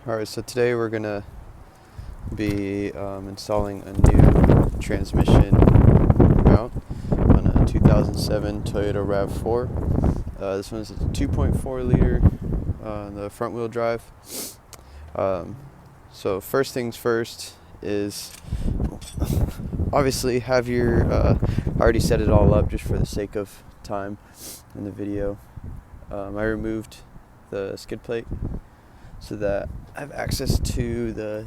Alright, so today we're gonna be installing a new transmission mount on a 2007 Toyota Rav4. This one's a 2.4 liter the front wheel drive. So first things first is obviously have your I already set it all up just for the sake of time in the video. I removed the skid plate so that I have access to the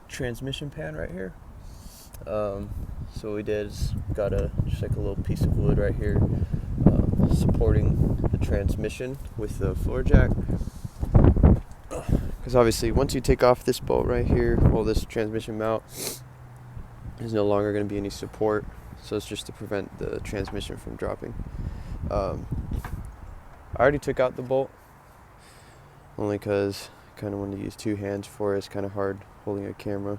transmission pan right here. So what we did is got just like a little piece of wood right here supporting the transmission with the floor jack. Because obviously once you take off this bolt right here, well, this transmission mount, there's no longer going to be any support. So it's just to prevent the transmission from dropping. I already took out the bolt only because I kind of want to use two hands for it. It's kind of hard holding a camera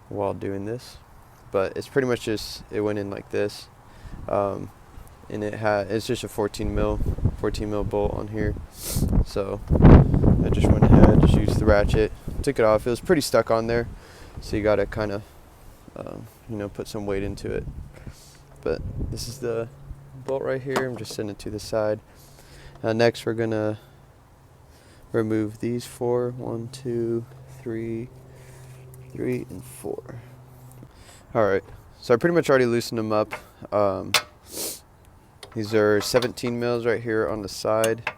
while doing this, but it's pretty much just, it went in like this, and it's just a 14 mil bolt on here. So I just went ahead, just used the ratchet, took it off. It was pretty stuck on there, so you got to kind of put some weight into it. But this is the bolt right here. I'm just setting it to the side. Next we're gonna remove these four. 1, 2, 3, and 4. Alright, so I pretty much already loosened them up. These are 17 mils right here on the side.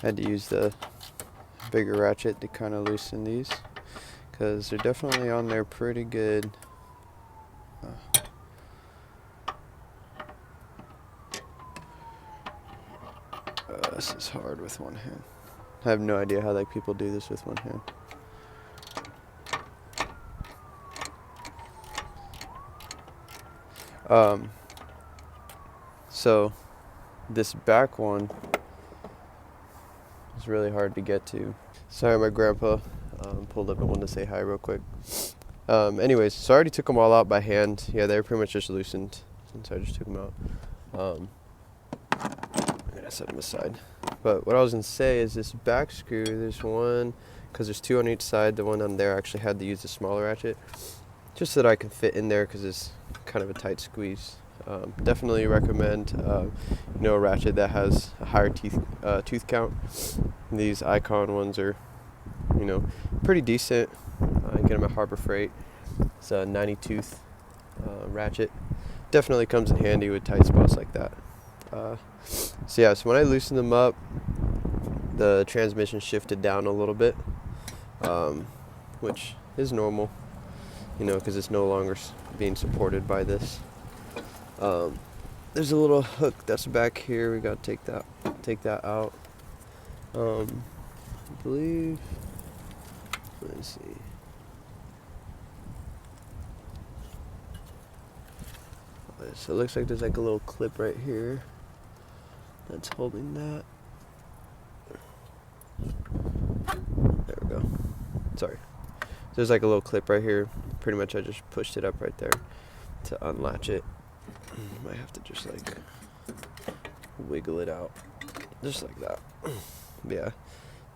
I had to use the bigger ratchet to kind of loosen these because they're definitely on there pretty good. This is hard with one hand. I have no idea how people do this with one hand. So this back one is really hard to get to. Sorry, my grandpa pulled up and wanted to say hi real quick. Anyways, so I already took them all out by hand. Yeah, they were pretty much just loosened, so I just took them out. I'm gonna set them aside. But what I was gonna say is this back screw, there's one, because there's two on each side. The one on there actually had to use the smaller ratchet, just so that I can fit in there because it's kind of a tight squeeze. Definitely recommend a ratchet that has a higher tooth count. These Icon ones are pretty decent. I get them at Harbor Freight. It's a 90 tooth ratchet. Definitely comes in handy with tight spots like that. So when I loosened them up, the transmission shifted down a little bit, which is normal, because it's no longer being supported by this. There's a little hook that's back here. We got to take that out. I believe. Let me see. So it looks like there's like a little clip right here that's holding that. There we go. Sorry. There's like a little clip right here. Pretty much I just pushed it up right there to unlatch it. Might have to just like wiggle it out just like that. Yeah,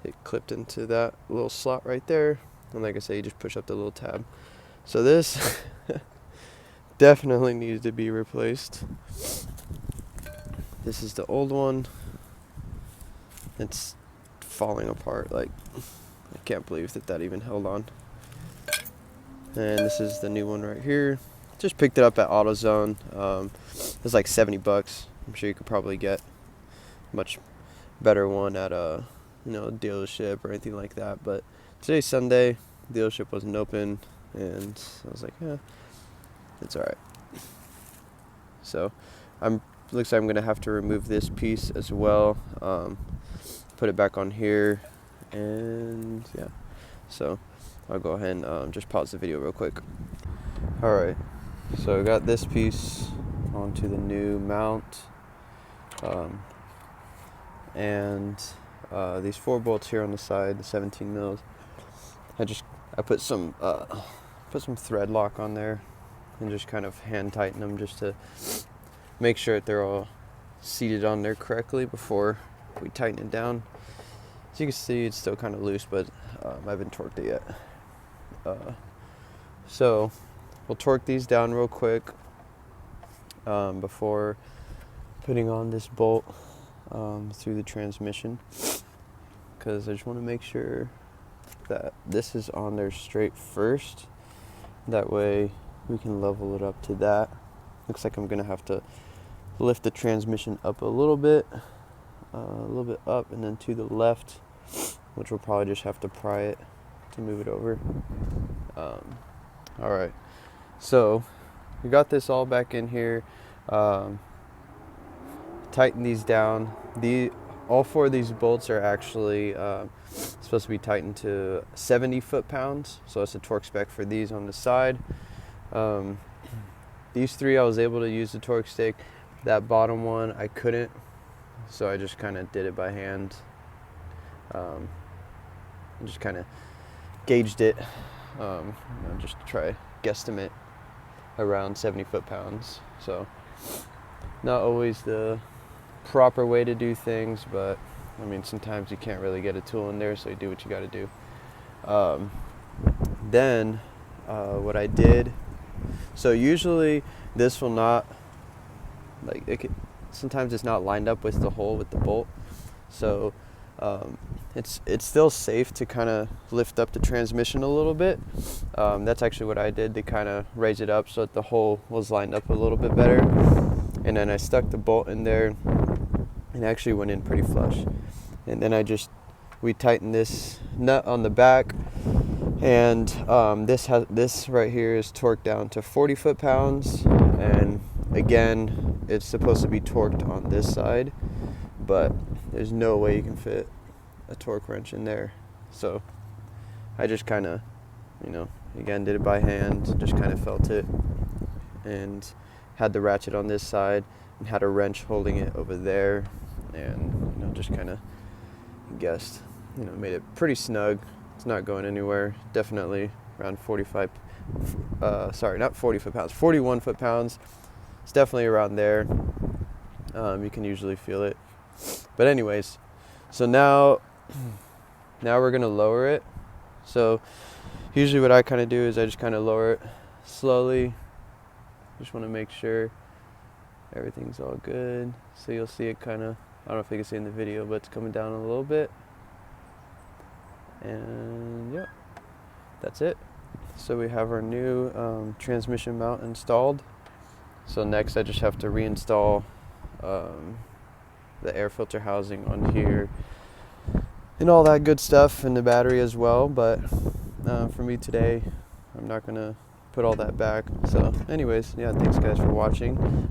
it clipped into that little slot right there, and like I say, you just push up the little tab. So this definitely needs to be replaced. This is the old one. It's falling apart. Like, I can't believe that even held on. And this is the new one right here. Just picked it up at AutoZone. It was like $70. I'm sure you could probably get a much better one at a dealership or anything like that. But today's Sunday, the dealership wasn't open, and I was like, yeah, it's alright. So looks like I'm gonna have to remove this piece as well. Put it back on here, and yeah. So I'll go ahead and just pause the video real quick. Alright, so I got this piece onto the new mount, and these 4 bolts here on the side, the 17 mils. I put some thread lock on there and just kind of hand tighten them just to make sure that they're all seated on there correctly before we tighten it down. As you can see, it's still kind of loose, but I haven't torqued it yet. So we'll torque these down real quick before putting on this bolt through the transmission, because I just want to make sure that this is on there straight first. That way we can level it up to that. Looks like I'm gonna have to lift the transmission up a little bit up and then to the left, which we'll probably just have to pry it to move it over. All right, so we got this all back in here. Tighten these down. All 4 of these bolts are actually supposed to be tightened to 70 foot-pounds, so that's the torque spec for these on the side. These 3 I was able to use the torque stick. That bottom one I couldn't, so I just kind of did it by hand. Just kind of gauged it, just to try guesstimate around 70 foot-pounds. So not always the proper way to do things, but I mean, sometimes you can't really get a tool in there, so you do what you got to do. Then what I did, so usually this will not, sometimes it's not lined up with the hole with the bolt, so it's still safe to kind of lift up the transmission a little bit. That's actually what I did, to kind of raise it up so that the hole was lined up a little bit better. And then I stuck the bolt in there, and actually went in pretty flush. And then we tightened this nut on the back, and this right here is torqued down to 40 foot-pounds. And again, it's supposed to be torqued on this side, but there's no way you can fit a torque wrench in there. So I just kind of, again, did it by hand, just kind of felt it, and had the ratchet on this side and had a wrench holding it over there, and just kind of guessed, made it pretty snug. It's not going anywhere. Definitely around 45, not 40 foot-pounds, 41 foot-pounds. It's definitely around there. You can usually feel it. But anyways, so now we're gonna lower it. So usually what I kind of do is I just kind of lower it slowly. Just want to make sure everything's all good. So you'll see it kind of, I don't know if you can see in the video, but it's coming down a little bit. And yeah, that's it. So we have our new transmission mount installed. So next I just have to reinstall the air filter housing on here and all that good stuff, and the battery as well. But for me today, I'm not gonna put all that back. So anyways, yeah, thanks guys for watching.